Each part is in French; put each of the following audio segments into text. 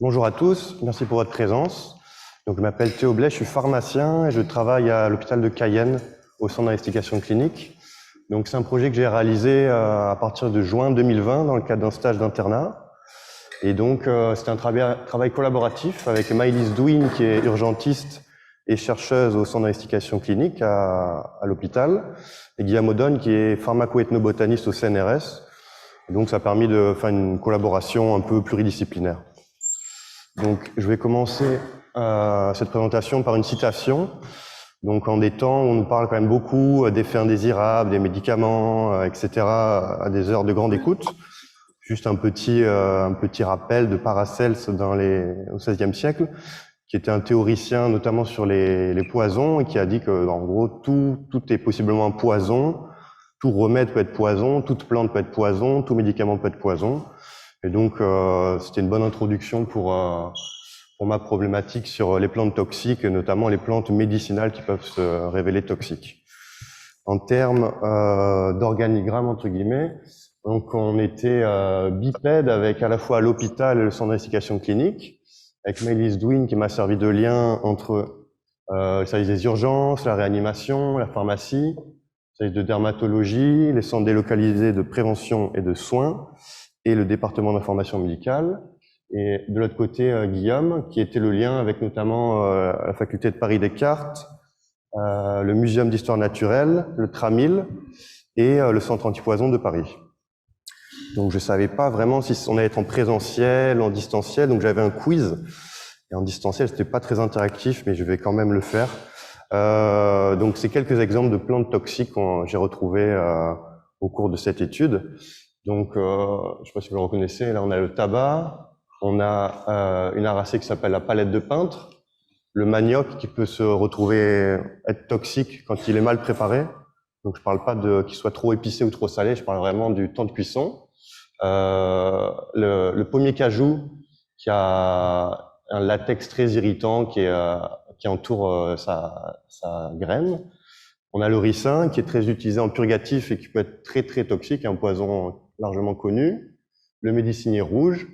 Bonjour à tous, merci pour votre présence. Donc, je m'appelle Théo Blais, je suis pharmacien et je travaille à l'hôpital de Cayenne au centre d'investigation clinique. Donc, c'est un projet que j'ai réalisé à partir de juin 2020 dans le cadre d'un stage d'internat. Et donc, c'était un travail collaboratif avec Maëlys Douin, qui est urgentiste et chercheuse au centre d'investigation clinique à l'hôpital, et Guillaume Audonne, qui est pharmaco-ethnobotaniste au CNRS. Et donc, ça a permis de faire une collaboration un peu pluridisciplinaire. Donc, je vais commencer cette présentation par une citation. Donc, en des temps où on nous parle quand même beaucoup d'effets indésirables, des médicaments, etc., à des heures de grande écoute. Juste un petit rappel de Paracels au XVIe siècle, qui était un théoricien notamment sur les poisons et qui a dit que, en gros, tout est possiblement un poison, tout remède peut être poison, toute plante peut être poison, tout médicament peut être poison. Et donc, c'était une bonne introduction pour ma problématique sur les plantes toxiques, et notamment les plantes médicinales qui peuvent se révéler toxiques. En termes d'organigramme, entre guillemets, donc on était bipède avec à la fois l'hôpital et le centre d'investigation clinique, avec Maëlys Douin qui m'a servi de lien entre le service des urgences, la réanimation, la pharmacie, le service de dermatologie, les centres délocalisés de prévention et de soins, et le département d'information médicale. Et de l'autre côté, Guillaume, qui était le lien avec notamment la faculté de Paris-Descartes, le Muséum d'histoire naturelle, le Tramil et le Centre antipoison de Paris. Donc je savais pas vraiment si on allait être en présentiel, en distanciel, donc j'avais un quiz. Et en distanciel, c'était pas très interactif, mais je vais quand même le faire. Donc c'est quelques exemples de plantes toxiques que j'ai retrouvées au cours de cette étude. Donc, je sais pas si vous le reconnaissez, là on a le tabac, on a une aracée qui s'appelle la palette de peintre, le manioc qui peut se retrouver être toxique quand il est mal préparé. Donc je parle pas qu'il soit trop épicé ou trop salé, je parle vraiment du temps de cuisson. Le pommier cajou qui a un latex très irritant qui entoure sa graine. On a le ricin qui est très utilisé en purgatif et qui peut être très très toxique, un poison largement connu. Le médecinier rouge.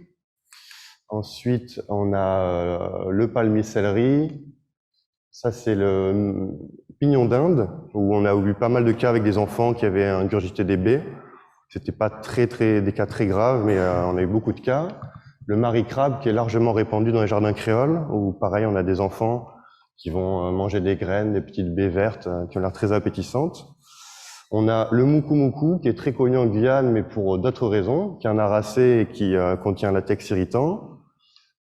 Ensuite, on a le palmier céleri. Ça, c'est le pignon d'Inde, où on a eu pas mal de cas avec des enfants qui avaient ingurgité des baies. C'était pas des cas très graves, mais on a eu beaucoup de cas. Le marie-crabe, qui est largement répandu dans les jardins créoles, où pareil, on a des enfants qui vont manger des graines, des petites baies vertes qui ont l'air très appétissantes. On a le moukou-moukou, qui est très connu en Guyane, mais pour d'autres raisons, qui est un aracée et qui contient un latex irritant.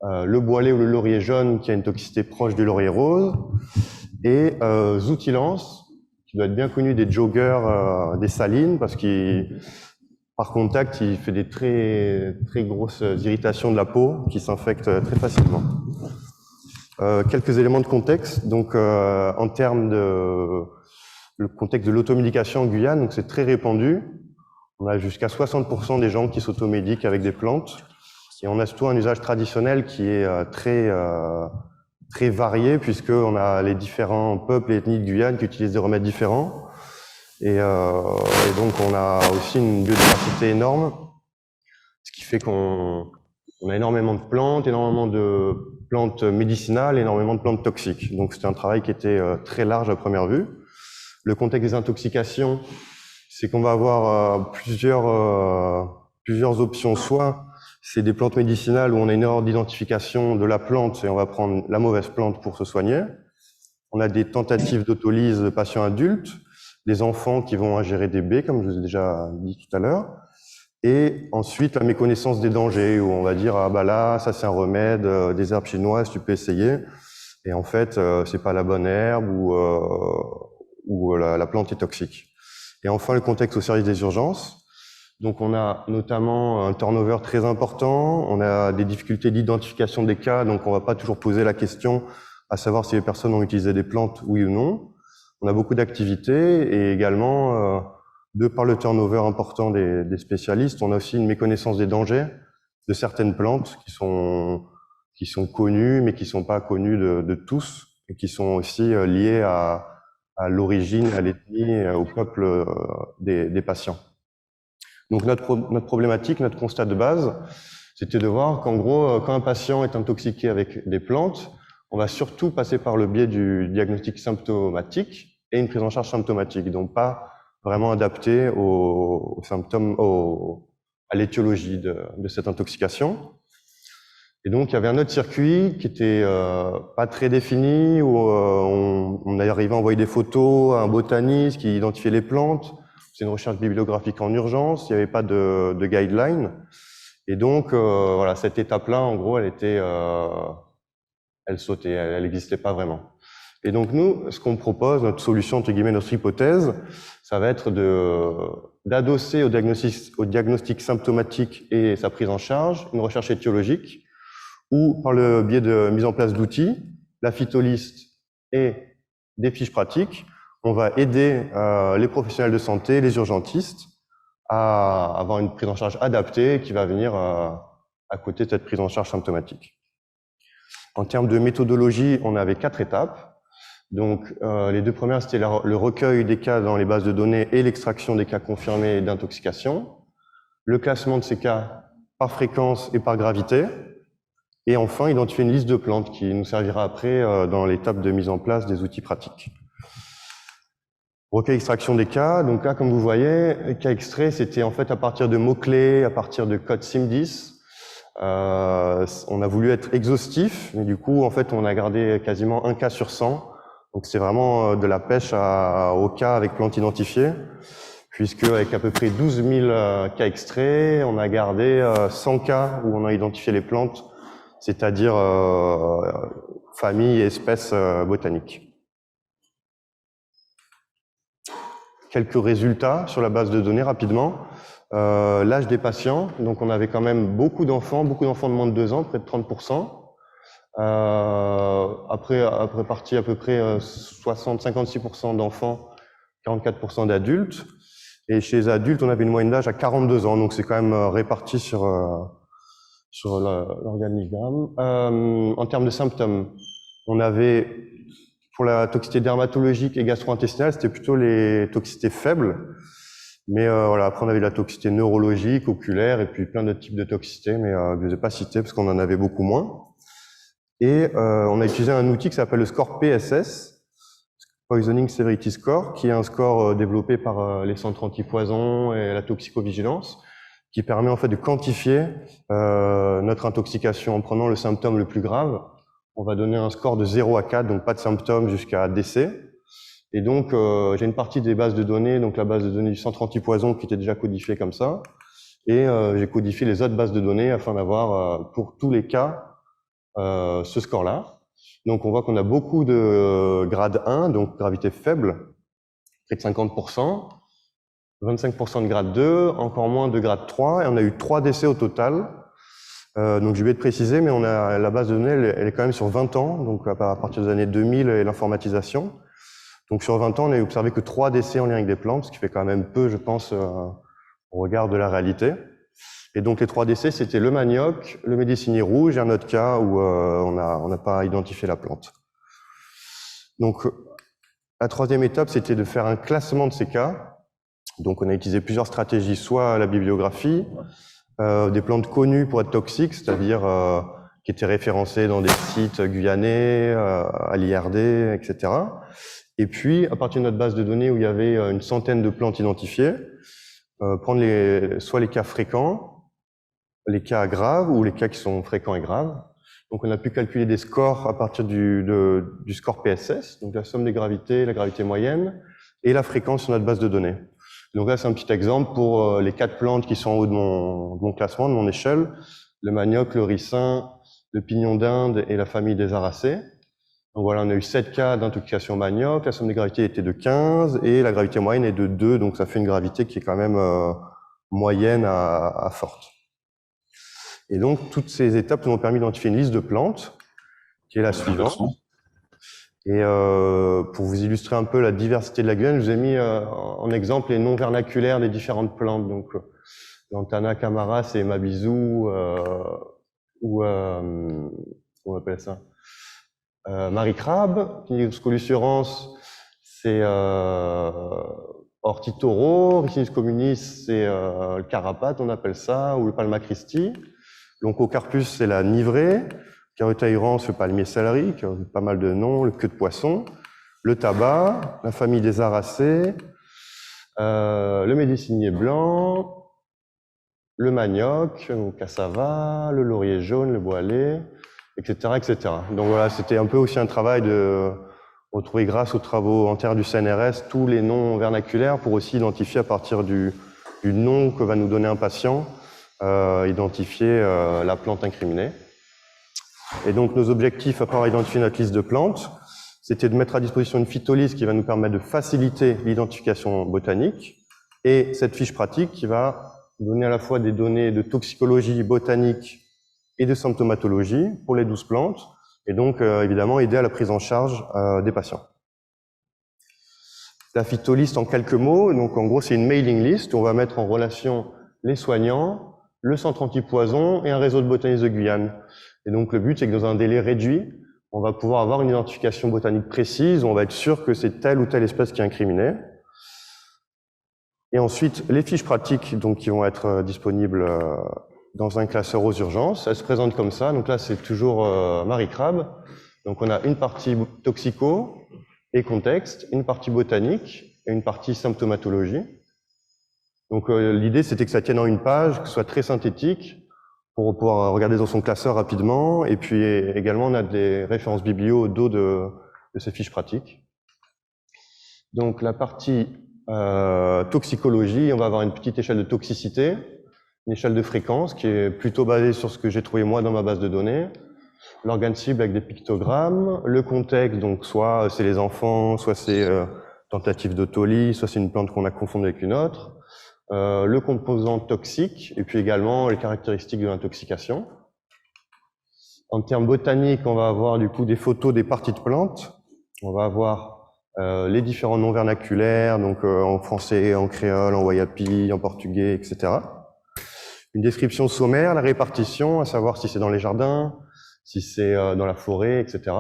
Le boilet ou le laurier jaune, qui a une toxicité proche du laurier rose. Et zoutilance, qui doit être bien connu des joggers des salines, parce qu'il, par contact, il fait des très, très grosses irritations de la peau qui s'infectent très facilement. Quelques éléments de contexte. Donc, en termes le contexte de l'automédication en Guyane, donc c'est très répandu. On a jusqu'à 60% des gens qui s'automédiquent avec des plantes. Et on a surtout un usage traditionnel qui est très varié, puisqu'on a les différents peuples et ethnies de Guyane qui utilisent des remèdes différents. Et donc, on a aussi une biodiversité énorme, ce qui fait qu'on a énormément de plantes médicinales, énormément de plantes toxiques. Donc, c'était un travail qui était très large à première vue. Le contexte des intoxications, c'est qu'on va avoir plusieurs options. Soit c'est des plantes médicinales où on a une erreur d'identification de la plante et on va prendre la mauvaise plante pour se soigner. On a des tentatives d'autolyse de patients adultes, des enfants qui vont ingérer des baies, comme je vous ai déjà dit tout à l'heure. Et ensuite, la méconnaissance des dangers, où on va dire, ah bah là, ça c'est un remède, des herbes chinoises, tu peux essayer. Et en fait, c'est pas la bonne herbe ou la plante est toxique. Et enfin, le contexte au service des urgences. Donc, on a notamment un turnover très important, on a des difficultés d'identification des cas, donc on va pas toujours poser la question à savoir si les personnes ont utilisé des plantes, oui ou non. On a beaucoup d'activités et également, de par le turnover important des spécialistes, on a aussi une méconnaissance des dangers de certaines plantes qui sont connues, mais qui sont pas connues de tous, et qui sont aussi liées à l'origine, à l'ethnie, au peuple des patients. Donc notre problématique, notre constat de base, C'était de voir qu'en gros, quand un patient est intoxiqué avec des plantes, on va surtout passer par le biais du diagnostic symptomatique et une prise en charge symptomatique, donc pas vraiment adapté aux symptômes, à l'étiologie de cette intoxication. Et donc, il y avait un autre circuit qui était pas très défini, où on arrivait à envoyer des photos à un botaniste qui identifiait les plantes. C'est une recherche bibliographique en urgence, il n'y avait pas de guideline. Et donc, voilà, cette étape-là, en gros, elle sautait, elle n'existait pas vraiment. Et donc, nous, ce qu'on propose, notre solution, entre guillemets, notre hypothèse, ça va être d'adosser au diagnostic symptomatique et sa prise en charge une recherche étiologique, ou par le biais de mise en place d'outils, la phytoliste et des fiches pratiques, on va aider les professionnels de santé, les urgentistes, à avoir une prise en charge adaptée qui va venir à côté de cette prise en charge symptomatique. En termes de méthodologie, on avait 4 étapes. Donc, les 2 premières, c'était le recueil des cas dans les bases de données et l'extraction des cas confirmés d'intoxication, le classement de ces cas par fréquence et par gravité, et enfin, identifier une liste de plantes qui nous servira après dans l'étape de mise en place des outils pratiques. Recueil extraction des cas, donc là, comme vous voyez, les cas extraits, c'était en fait à partir de mots-clés, à partir de code SIM10. On a voulu être exhaustif, mais du coup, en fait, on a gardé quasiment 1 cas sur 100. Donc c'est vraiment de la pêche au cas avec plantes identifiées, puisque avec à peu près 12 000 cas extraits, on a gardé 100 cas où on a identifié les plantes, c'est-à-dire familles et espèces botaniques. Quelques résultats sur la base de données rapidement. L'âge des patients, donc on avait quand même beaucoup d'enfants de moins de 2 ans, près de 30%. Après partie à peu près 56% d'enfants, 44% d'adultes. Et chez les adultes, on avait une moyenne d'âge à 42 ans, donc c'est quand même réparti sur l'organigramme. En termes de symptômes, on avait, pour la toxicité dermatologique et gastro-intestinale, c'était plutôt les toxicités faibles. Mais voilà, après on avait la toxicité neurologique, oculaire, et puis plein d'autres types de toxicité, mais je ne les ai pas cités parce qu'on en avait beaucoup moins. Et on a utilisé un outil qui s'appelle le score PSS, Poisoning Severity Score, qui est un score développé par les centres antipoison et la toxicovigilance, qui permet en fait de quantifier notre intoxication en prenant le symptôme le plus grave. On va donner un score de 0 à 4, donc pas de symptômes jusqu'à décès. Et donc, j'ai une partie des bases de données, donc la base de données du centre antipoison qui était déjà codifiée comme ça, et j'ai codifié les autres bases de données afin d'avoir pour tous les cas ce score-là. Donc, on voit qu'on a beaucoup de grade 1, donc gravité faible, près de 50%, 25% de grade 2, encore moins de grade 3, et on a eu 3 décès au total. Donc j'ai oublié de préciser, mais la base de données, elle est quand même sur 20 ans, donc à partir des années 2000 et l'informatisation. Donc sur 20 ans, on n'a observé que 3 décès en lien avec des plantes, ce qui fait quand même peu, je pense, au regard de la réalité. Et donc les 3 décès, c'était le manioc, le médecinier rouge et un autre cas où on n'a pas identifié la plante. Donc la 3e étape, c'était de faire un classement de ces cas. Donc on a utilisé plusieurs stratégies, soit la bibliographie, des plantes connues pour être toxiques, c'est-à-dire qui étaient référencées dans des sites guyanais, à l'IRD, etc. Et puis, à partir de notre base de données où il y avait une centaine de plantes identifiées, prendre soit les cas fréquents, les cas graves ou les cas qui sont fréquents et graves. Donc on a pu calculer des scores à partir du score PSS, donc la somme des gravités, la gravité moyenne, et la fréquence sur notre base de données. Donc là, c'est un petit exemple pour les 4 plantes qui sont en haut de mon classement, de mon échelle, le manioc, le ricin, le pignon d'Inde et la famille des aracées. Donc voilà, on a eu 7 cas d'intoxication manioc, la somme des gravités était de 15 et la gravité moyenne est de 2, donc ça fait une gravité qui est quand même moyenne à forte. Et donc, toutes ces étapes nous ont permis d'identifier une liste de plantes, qui est la suivante. Et pour vous illustrer un peu la diversité de la Guyane, je vous ai mis en exemple les noms vernaculaires des différentes plantes. Donc, Lantana camara, c'est Mabizou, ou comment on appelle ça, Marie Crabe. Pinus colusurans, c'est Orthitoro. Ricinus communis, c'est le carapate, on appelle ça, ou le Palma Christi. Donc, au carpus, c'est la nivrée. Carotaïrance, le palmier céleri, qui a pas mal de noms, le queue de poisson, le tabac, la famille des aracées, le médecinier blanc, le manioc, le cassava, le laurier jaune, le boilet, etc., etc. Donc voilà, c'était un peu aussi un travail de retrouver, grâce aux travaux antérieurs du CNRS, tous les noms vernaculaires pour aussi identifier à partir du nom que va nous donner un patient, identifier la plante incriminée. Et donc nos objectifs, après avoir identifié notre liste de plantes, c'était de mettre à disposition une phytoliste qui va nous permettre de faciliter l'identification botanique, et cette fiche pratique qui va donner à la fois des données de toxicologie botanique et de symptomatologie pour les 12 plantes, et donc évidemment aider à la prise en charge des patients. La phytoliste en quelques mots, donc en gros c'est une mailing list où on va mettre en relation les soignants, le centre antipoison et un réseau de botanistes de Guyane. Et donc le but c'est que dans un délai réduit, on va pouvoir avoir une identification botanique précise, où on va être sûr que c'est telle ou telle espèce qui est incriminée. Et ensuite, les fiches pratiques donc, qui vont être disponibles dans un classeur aux urgences, elles se présentent comme ça. Donc là, c'est toujours Marie Crabe. Donc on a une partie toxico et contexte, une partie botanique et une partie symptomatologie. Donc l'idée, c'était que ça tienne en une page, que ce soit très synthétique, pour pouvoir regarder dans son classeur rapidement. Et puis également, on a des références biblio au dos de ces fiches pratiques. Donc la partie toxicologie, on va avoir une petite échelle de toxicité, une échelle de fréquence qui est plutôt basée sur ce que j'ai trouvé moi dans ma base de données. L'organe cible avec des pictogrammes, le contexte, donc soit c'est les enfants, soit c'est tentative d'autolyse, soit c'est une plante qu'on a confondue avec une autre. Le composant toxique, et puis également les caractéristiques de l'intoxication. En termes botaniques, on va avoir du coup des photos des parties de plantes. On va avoir les différents noms vernaculaires, donc en français, en créole, en wayapi, en portugais, etc. Une description sommaire, la répartition, à savoir si c'est dans les jardins, si c'est dans la forêt, etc.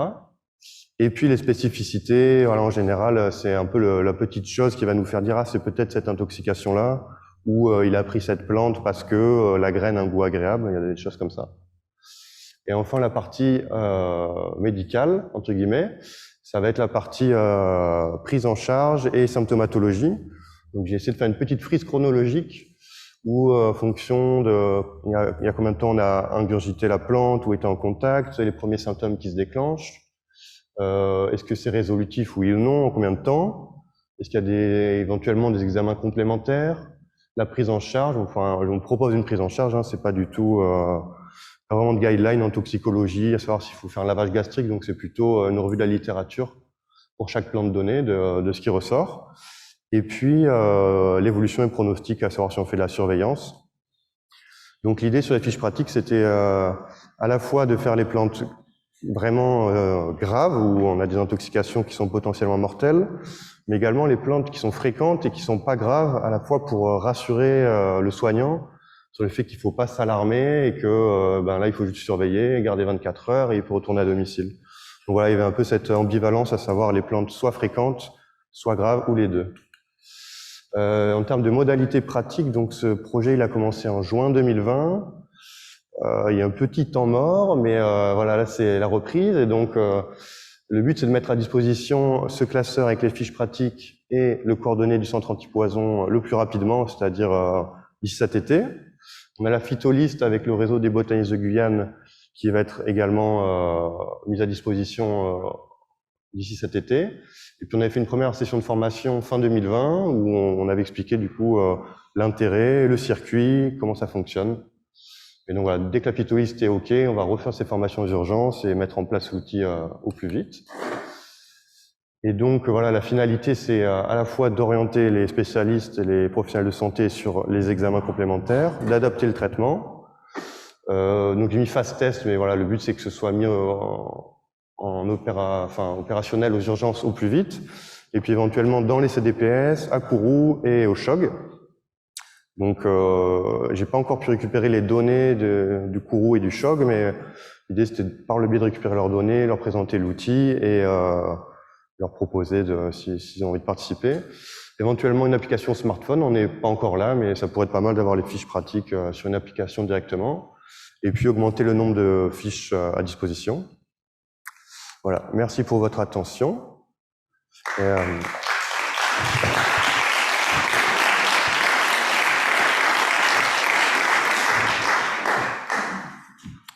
Et puis les spécificités, voilà, en général, c'est un peu la petite chose qui va nous faire dire « Ah, c'est peut-être cette intoxication-là » ou il a pris cette plante parce que la graine a un goût agréable, il y a des choses comme ça. Et enfin, la partie médicale, entre guillemets, ça va être la partie prise en charge et symptomatologie. Donc j'ai essayé de faire une petite frise chronologique où, en fonction de il y a combien de temps on a ingurgité la plante ou été en contact, les premiers symptômes qui se déclenchent, est-ce que c'est résolutif oui ou non, en combien de temps, est-ce qu'il y a éventuellement des examens complémentaires, la prise en charge, enfin, je vous propose une prise en charge, hein, c'est pas du tout, pas vraiment de guideline en toxicologie, à savoir s'il faut faire un lavage gastrique, donc c'est plutôt une revue de la littérature pour chaque plante donnée, de ce qui ressort. Et puis, l'évolution et pronostic, à savoir si on fait de la surveillance. Donc l'idée sur les fiches pratiques, c'était à la fois de faire les plantes vraiment graves, où on a des intoxications qui sont potentiellement mortelles, mais également les plantes qui sont fréquentes et qui sont pas graves, à la fois pour rassurer le soignant sur le fait qu'il faut pas s'alarmer et que là, il faut juste surveiller, garder 24 heures et il faut retourner à domicile. Donc voilà, il y avait un peu cette ambivalence, à savoir les plantes soit fréquentes, soit graves, ou les deux. En termes de modalités pratiques, donc ce projet, il a commencé en juin 2020. Il y a un petit temps mort, mais voilà, là c'est la reprise, et donc le but c'est de mettre à disposition ce classeur avec les fiches pratiques et le coordonné du centre antipoison le plus rapidement, c'est-à-dire d'ici cet été. On a la phytoliste avec le réseau des botanistes de Guyane qui va être également mise à disposition d'ici cet été. Et puis on avait fait une première session de formation fin 2020 où on avait expliqué du coup l'intérêt, le circuit, comment ça fonctionne. Et donc voilà, dès que la phytoliste est OK, on va refaire ces formations aux urgences et mettre en place l'outil au plus vite. Et donc voilà, la finalité, c'est à la fois d'orienter les spécialistes et les professionnels de santé sur les examens complémentaires, d'adapter le traitement. Donc j'ai mis fast test, mais voilà, le but c'est que ce soit mis opérationnel aux urgences au plus vite, et puis éventuellement dans les CDPS, à Kourou et au CHOG. Donc, j'ai pas encore pu récupérer les données du Kourou et du CHOG, mais l'idée c'était par le biais de récupérer leurs données, leur présenter l'outil et leur proposer s'ils ont envie de participer. Éventuellement une application smartphone, on n'est pas encore là, mais ça pourrait être pas mal d'avoir les fiches pratiques sur une application directement. et puis augmenter le nombre de fiches à disposition. Voilà, merci pour votre attention.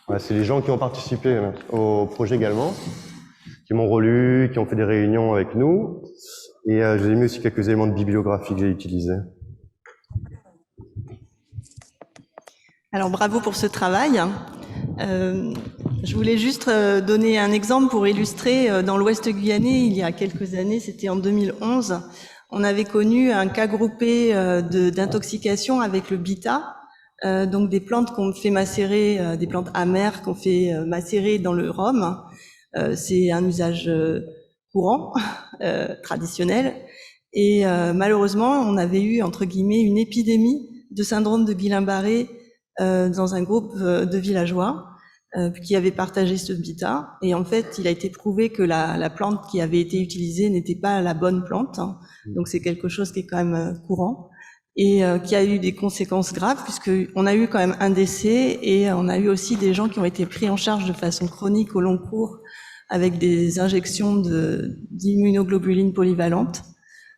Voilà, c'est les gens qui ont participé au projet également, qui m'ont relu, qui ont fait des réunions avec nous. Et j'ai mis aussi quelques éléments de bibliographie que j'ai utilisés. Alors bravo pour ce travail. Je voulais juste donner un exemple pour illustrer. Dans l'Ouest guyanais, il y a quelques années, c'était en 2011, on avait connu un cas groupé d'intoxication avec le bita, donc des plantes qu'on fait macérer, des plantes amères qu'on fait macérer dans le rhum. C'est un usage courant, traditionnel. Et malheureusement, on avait eu, entre guillemets, une épidémie de syndrome de Guillain-Barré dans un groupe de villageois qui avaient partagé ce bita. Et en fait, il a été prouvé que la plante qui avait été utilisée n'était pas la bonne plante. Donc c'est quelque chose qui est quand même courant et qui a eu des conséquences graves, puisqu'on a eu quand même un décès et on a eu aussi des gens qui ont été pris en charge de façon chronique au long cours avec des injections d'immunoglobulines polyvalentes.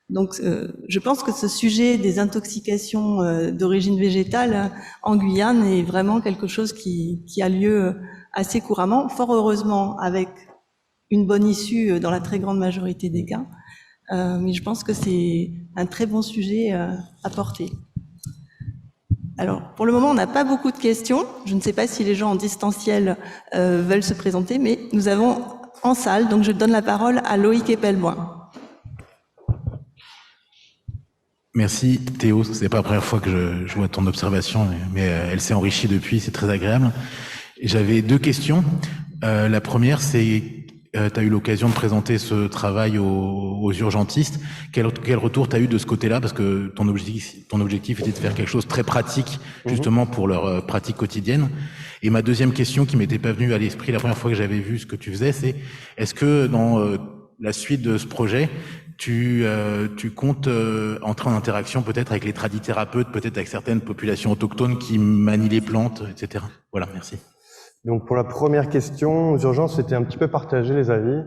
Donc, je pense que ce sujet des intoxications d'origine végétale en Guyane est vraiment quelque chose qui a lieu assez couramment, fort heureusement avec une bonne issue dans la très grande majorité des cas. Mais je pense que c'est un très bon sujet à porter. Alors, pour le moment, on n'a pas beaucoup de questions. Je ne sais pas si les gens en distanciel veulent se présenter, mais nous avons en salle, donc je donne la parole à Loïc Epelboin. Merci Théo, c'est pas la première fois que je vois ton observation, mais elle s'est enrichie depuis, c'est très agréable. J'avais deux questions. La première, c'est tu as eu l'occasion de présenter ce travail aux urgentistes. Quel retour tu as eu de ce côté-là? Parce que ton objectif était de faire quelque chose de très pratique, justement, pour leur pratique quotidienne. Et ma deuxième question, qui m'était pas venue à l'esprit la première fois que j'avais vu ce que tu faisais, c'est est-ce que dans la suite de ce projet, tu comptes entrer en interaction peut-être avec les tradithérapeutes, peut-être avec certaines populations autochtones qui manient les plantes, etc. Voilà, merci. Donc pour la première question, aux urgences, c'était un petit peu partagé les avis.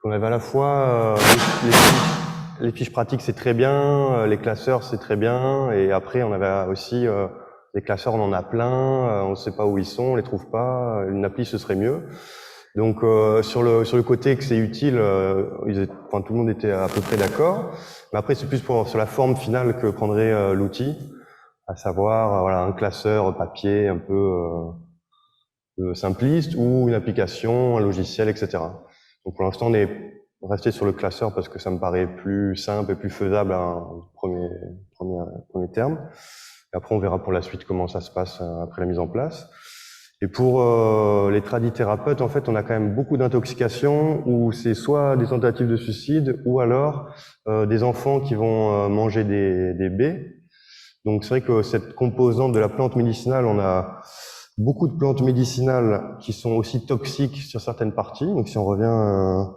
On avait à la fois les fiches pratiques, c'est très bien, les classeurs, c'est très bien, et après on avait aussi les classeurs, on en a plein, on ne sait pas où ils sont, on les trouve pas, une appli ce serait mieux. Donc sur le côté que c'est utile, tout le monde était à peu près d'accord. Mais après c'est plus sur la forme finale que prendrait l'outil, à savoir voilà un classeur papier un peu simpliste ou une application, un logiciel, etc. Donc pour l'instant on est resté sur le classeur parce que ça me paraît plus simple et plus faisable à un premier terme. Et après on verra pour la suite comment ça se passe après la mise en place. Et pour les tradithérapeutes, en fait, on a quand même beaucoup d'intoxications où c'est soit des tentatives de suicide ou alors des enfants qui vont manger des baies. Donc c'est vrai que cette composante de la plante médicinale, on a beaucoup de plantes médicinales qui sont aussi toxiques sur certaines parties. Donc si on revient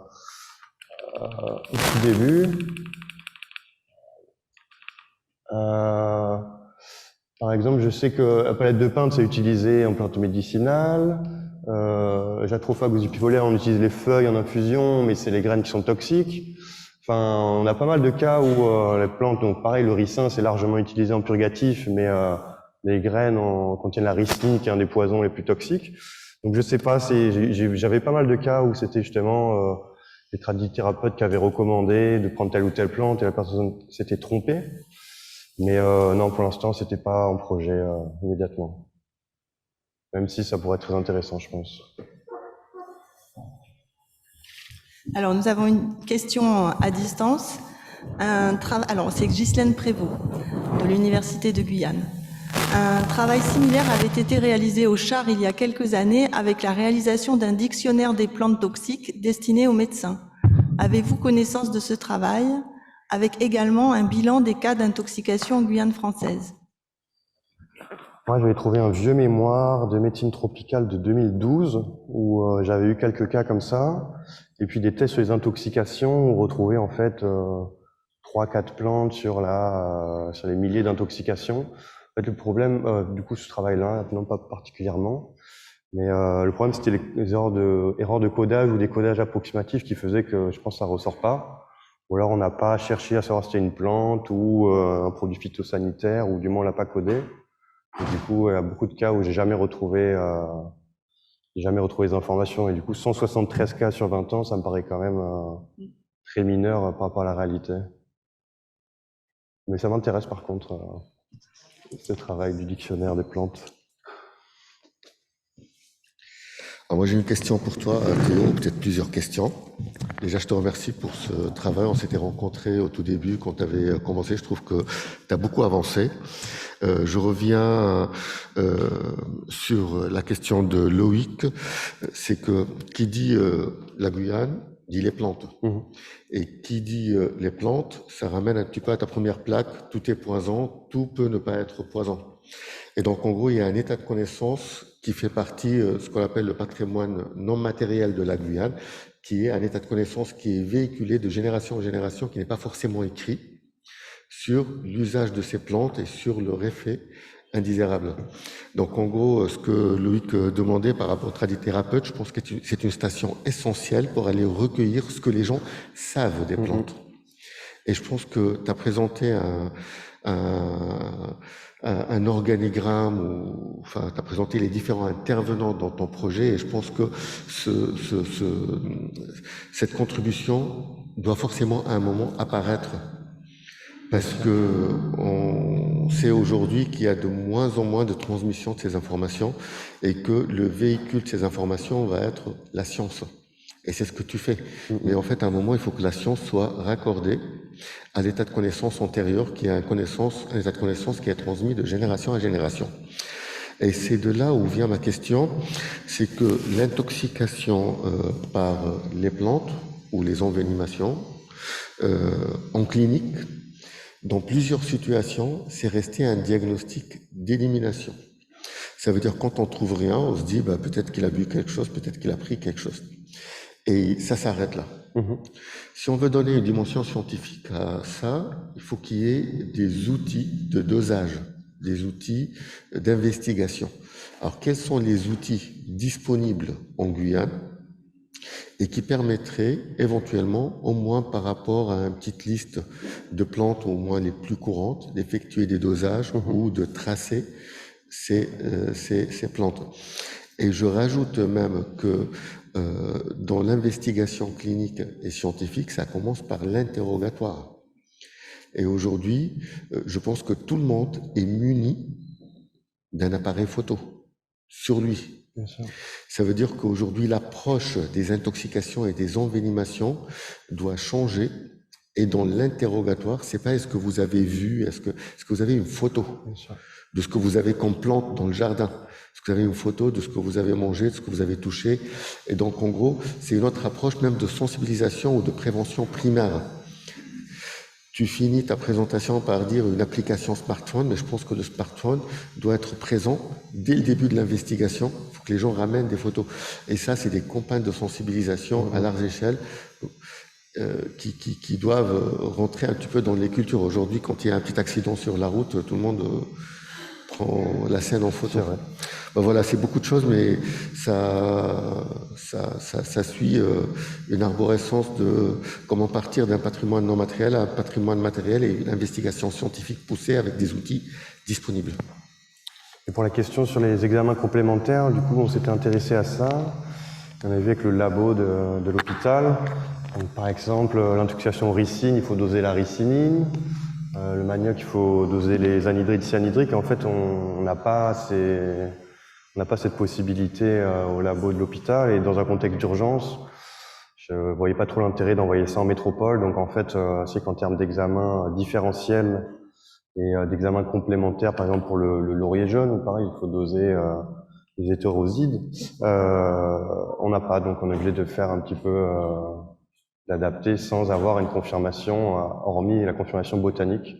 au tout début, par exemple, je sais que la palette de pinte, c'est utilisé en plante médicinale. Jatropha gossypifoliaire, on utilise les feuilles en infusion, mais c'est les graines qui sont toxiques. Enfin, on a pas mal de cas où les plantes, donc pareil, le ricin, c'est largement utilisé en purgatif, mais les graines contiennent la ricine, qui est un des poisons les plus toxiques. Donc je sais pas, j'avais pas mal de cas où c'était justement les tradithérapeutes qui avaient recommandé de prendre telle ou telle plante et la personne s'était trompée. Mais non, pour l'instant, c'était pas en projet immédiatement. Même si ça pourrait être très intéressant, je pense. Alors, nous avons une question à distance. Alors, c'est Ghislaine Prévost, de l'Université de Guyane. Un travail similaire avait été réalisé au Char il y a quelques années avec la réalisation d'un dictionnaire des plantes toxiques destiné aux médecins. Avez-vous connaissance de ce travail, avec également un bilan des cas d'intoxication en Guyane française? Moi, j'avais trouvé un vieux mémoire de médecine tropicale de 2012 où j'avais eu quelques cas comme ça. Et puis des tests sur les intoxications, on retrouvait en fait 3-4 plantes sur les milliers d'intoxications. En fait, le problème, du coup, ce travail-là, non pas particulièrement. Mais le problème, c'était les erreurs de codage ou des codages approximatifs qui faisaient que je pense que ça ressort pas. Ou alors on n'a pas cherché à savoir si c'était une plante ou un produit phytosanitaire, ou du moins on l'a pas codé. Et du coup, il y a beaucoup de cas où j'ai jamais retrouvé les informations. Et du coup, 173 cas sur 20 ans, ça me paraît quand même très mineur par rapport à la réalité. Mais ça m'intéresse par contre, ce travail du dictionnaire des plantes. Alors moi j'ai une question pour toi, Théo, peut-être plusieurs questions. Déjà, je te remercie pour ce travail. On s'était rencontrés au tout début quand tu avais commencé. Je trouve que tu as beaucoup avancé. Je reviens sur la question de Loïc. C'est que qui dit la Guyane dit les plantes. Et qui dit les plantes, ça ramène un petit peu à ta première plaque. Tout est poison, tout peut ne pas être poison. Et donc, en gros, il y a un état de connaissance qui fait partie ce qu'on appelle le patrimoine non matériel de la Guyane, qui est un état de connaissance qui est véhiculé de génération en génération, qui n'est pas forcément écrit, sur l'usage de ces plantes et sur leur effet indésirable. Donc, en gros, ce que Loïc demandait par rapport au tradithérapeute, je pense que c'est une station essentielle pour aller recueillir ce que les gens savent des plantes. Et je pense que tu as présenté un organigramme, enfin, tu as présenté les différents intervenants dans ton projet, et je pense que cette contribution doit forcément à un moment apparaître, parce que on sait aujourd'hui qu'il y a de moins en moins de transmission de ces informations, et que le véhicule de ces informations va être la science. Et c'est ce que tu fais. Mais en fait, à un moment, il faut que la science soit raccordée à l'état de connaissance antérieur, qui est un état de connaissance qui est transmis de génération à génération. Et c'est de là où vient ma question, c'est que l'intoxication par les plantes ou les envenimations en clinique, dans plusieurs situations, c'est resté un diagnostic d'élimination. Ça veut dire quand on trouve rien, on se dit bah, peut-être qu'il a bu quelque chose, peut-être qu'il a pris quelque chose. Et ça s'arrête là. Si on veut donner une dimension scientifique à ça, il faut qu'il y ait des outils de dosage, des outils d'investigation. Alors, quels sont les outils disponibles en Guyane et qui permettraient éventuellement, au moins par rapport à une petite liste de plantes, au moins les plus courantes, d'effectuer des dosages ou de tracer ces plantes. Et je rajoute même que dans l'investigation clinique et scientifique, ça commence par l'interrogatoire. Et aujourd'hui, je pense que tout le monde est muni d'un appareil photo sur lui. Bien sûr. Ça veut dire qu'aujourd'hui, l'approche des intoxications et des envenimations doit changer. Et dans l'interrogatoire, c'est pas est-ce que vous avez vu, est-ce que vous avez une photo de ce que vous avez comme plante dans le jardin, est-ce que vous avez une photo de ce que vous avez mangé, de ce que vous avez touché. Et donc, en gros, c'est une autre approche même de sensibilisation ou de prévention primaire. Tu finis ta présentation par dire une application smartphone, mais je pense que le smartphone doit être présent dès le début de l'investigation. Il faut que les gens ramènent des photos. Et ça, c'est des campagnes de sensibilisation à large échelle qui doivent rentrer un petit peu dans les cultures. Aujourd'hui, quand il y a un petit accident sur la route, tout le monde prend la scène en photo. Ben voilà, c'est beaucoup de choses, mais ça suit une arborescence de comment partir d'un patrimoine non matériel à un patrimoine matériel et une investigation scientifique poussée avec des outils disponibles. Et pour la question sur les examens complémentaires, du coup, on s'était intéressé à ça. On a vu avec le labo de l'hôpital. Donc, par exemple, l'intoxication au ricine, il faut doser la ricinine. Le manioc, il faut doser les anhydrides cyanhydriques. En fait, on n'a pas cette possibilité au labo de l'hôpital. Et dans un contexte d'urgence, je voyais pas trop l'intérêt d'envoyer ça en métropole. Donc, en fait, c'est qu'en termes d'examens différentiels et d'examens complémentaires, par exemple pour le laurier jaune, pareil, il faut doser les hétérosides. On n'a pas, donc on est obligé de faire un petit peu d'adapter sans avoir une confirmation, hormis la confirmation botanique.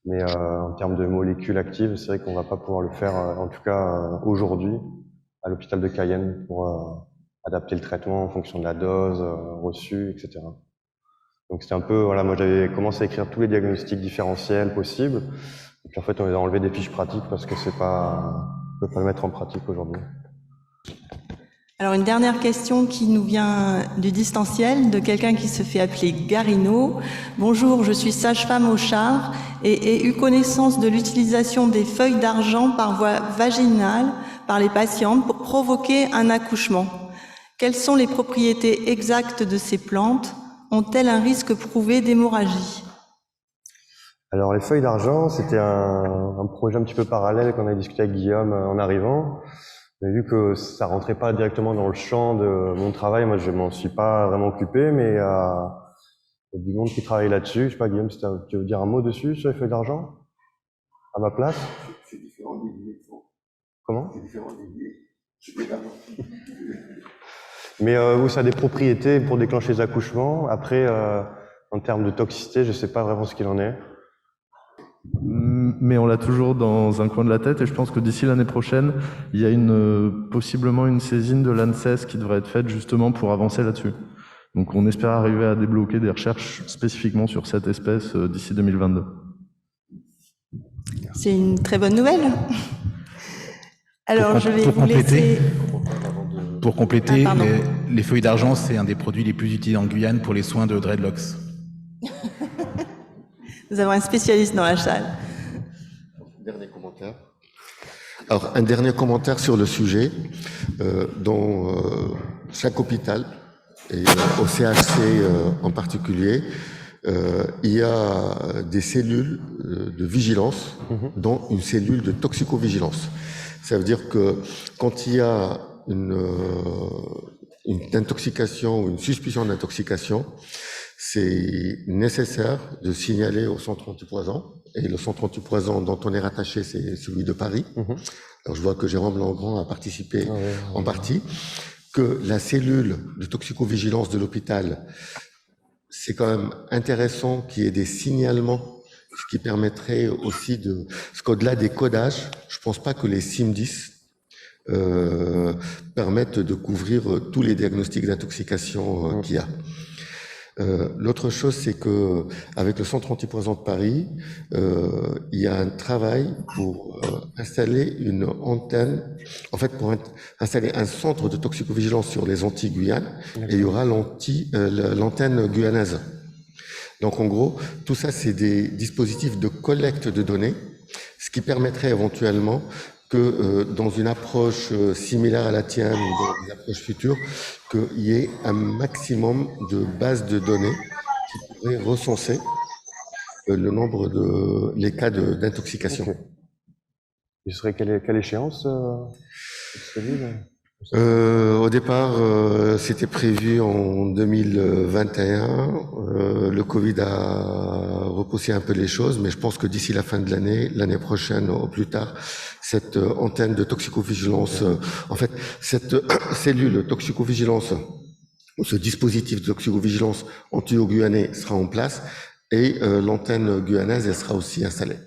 Mais en termes de molécules actives, c'est vrai qu'on va pas pouvoir le faire, en tout cas aujourd'hui, à l'hôpital de Cayenne, pour adapter le traitement en fonction de la dose reçue, etc. Donc c'était un peu, voilà, moi j'avais commencé à écrire tous les diagnostics différentiels possibles. Et puis en fait, on les a enlevé des fiches pratiques parce que on peut pas le mettre en pratique aujourd'hui. Alors une dernière question qui nous vient du distanciel, de quelqu'un qui se fait appeler Garino. Bonjour, je suis sage-femme au Char et ai eu connaissance de l'utilisation des feuilles d'argent par voie vaginale par les patientes pour provoquer un accouchement. Quelles sont les propriétés exactes de ces plantes? Ont-elles un risque prouvé d'hémorragie? Alors les feuilles d'argent, c'était un projet un petit peu parallèle qu'on a discuté avec Guillaume en arrivant. Mais vu que ça rentrait pas directement dans le champ de mon travail, moi je m'en suis pas vraiment occupé, mais il y a du monde qui travaille là-dessus. Je sais pas, Guillaume, si tu veux dire un mot dessus, sur les feuilles d'argent? À ma place? C'est différent des billets. Comment? C'est différent des billets. Mais oui, ça a des propriétés pour déclencher les accouchements. Après, en termes de toxicité, je sais pas vraiment ce qu'il en est. Mais on l'a toujours dans un coin de la tête et je pense que d'ici l'année prochaine, il y a possiblement une saisine de l'ANSES qui devrait être faite justement pour avancer là-dessus. Donc on espère arriver à débloquer des recherches spécifiquement sur cette espèce d'ici 2022. C'est une très bonne nouvelle. Alors je vais vous laisser... Pour compléter, Ah, les feuilles d'argent, c'est un des produits les plus utilisés en Guyane pour les soins de dreadlocks. Nous avons un spécialiste dans la salle. Dernier commentaire. Alors, un dernier commentaire sur le sujet. Dans chaque hôpital, et au CHC en particulier, il y a des cellules de vigilance, dont une cellule de toxicovigilance. Ça veut dire que quand il y a une intoxication ou une suspicion d'intoxication, c'est nécessaire de signaler au centre antipoison. Et le centre antipoison dont on est rattaché, c'est celui de Paris. Alors, je vois que Jérôme Langrand a participé en partie. Que la cellule de toxicovigilance de l'hôpital, c'est quand même intéressant qu'il y ait des signalements, ce qui permettrait aussi de... Parce qu'au-delà des codages, je pense pas que les SIM10 permettent de couvrir tous les diagnostics d'intoxication qu'il y a. L'autre chose, c'est que avec le centre antipoison de Paris, il y a un travail pour installer une antenne, en fait pour installer un centre de toxicovigilance sur les Antilles Guyane, et il y aura l'antenne guyanaise. Donc en gros, tout ça, c'est des dispositifs de collecte de données, ce qui permettrait éventuellement que dans une approche similaire à la tienne ou dans des approches futures, qu'il y ait un maximum de bases de données qui pourraient recenser le nombre les cas d'intoxication. Okay. Ce serait quelle échéance au départ, c'était prévu en 2021. Le Covid a repoussé un peu les choses, mais je pense que d'ici la fin de l'année prochaine au plus tard, cette antenne de toxicovigilance, en fait, cette cellule de toxicovigilance, ou ce dispositif de toxicovigilance anti-guyanais sera en place et l'antenne guyanaise, elle sera aussi installée.